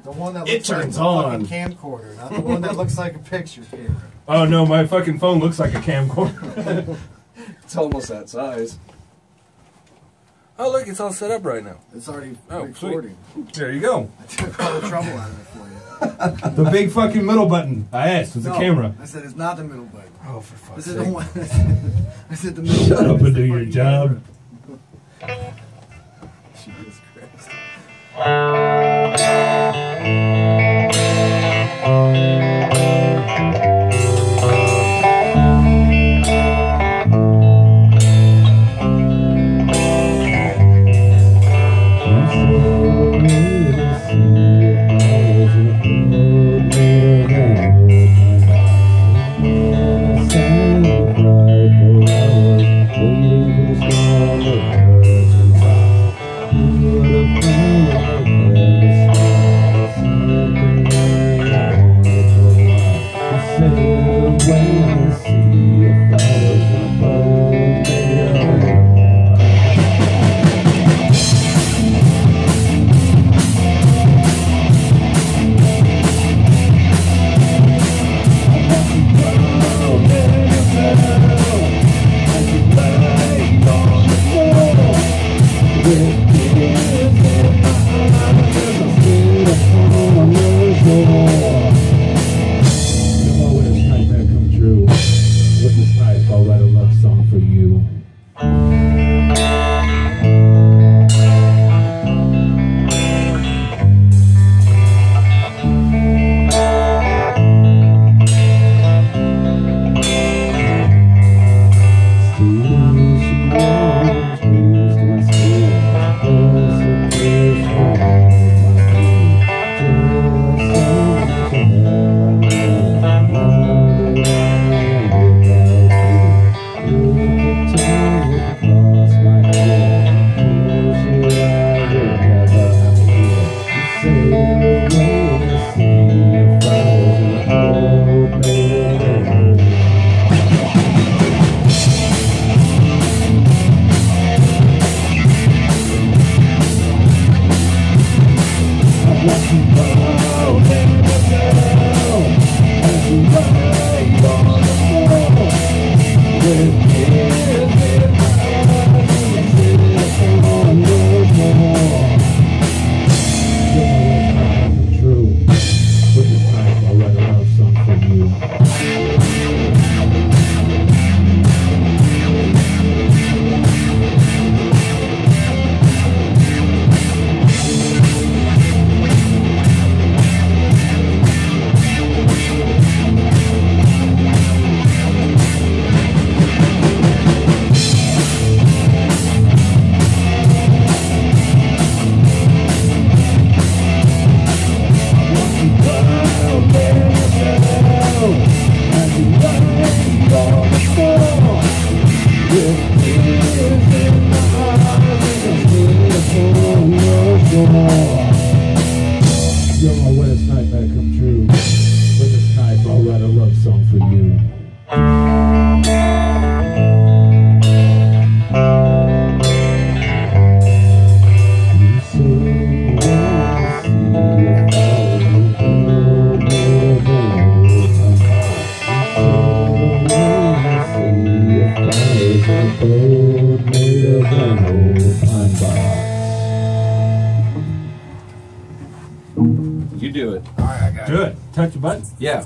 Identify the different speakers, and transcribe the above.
Speaker 1: The one that
Speaker 2: it
Speaker 1: looks
Speaker 2: turns
Speaker 1: like a
Speaker 2: on.
Speaker 1: fucking camcorder, not the one that looks like a picture camera.
Speaker 2: Oh no, my fucking phone looks like a camcorder.
Speaker 3: It's almost that size.
Speaker 2: Oh look, it's all set up right now.
Speaker 1: It's already
Speaker 2: Sweet.
Speaker 1: recording.
Speaker 2: There you go.
Speaker 1: I took all the trouble out of it for you.
Speaker 2: The big fucking middle button. I asked, it's a camera.
Speaker 1: I said it's not the middle button.
Speaker 2: Oh, for fuck's
Speaker 1: This
Speaker 2: sake.
Speaker 1: is the one. I said the middle
Speaker 2: Shut
Speaker 1: button.
Speaker 2: up
Speaker 1: is
Speaker 2: and
Speaker 1: the
Speaker 2: do your
Speaker 1: fucking
Speaker 2: job.
Speaker 1: camera. Jesus Christ.
Speaker 4: You're my wettest nightmare come true. With this knife, I'll write a love song for you. You say you wanna see if I will build me a boat made of an old pine box.
Speaker 3: You do it.
Speaker 1: Alright, I got it.
Speaker 2: Do it. Touch the button.
Speaker 3: Yeah.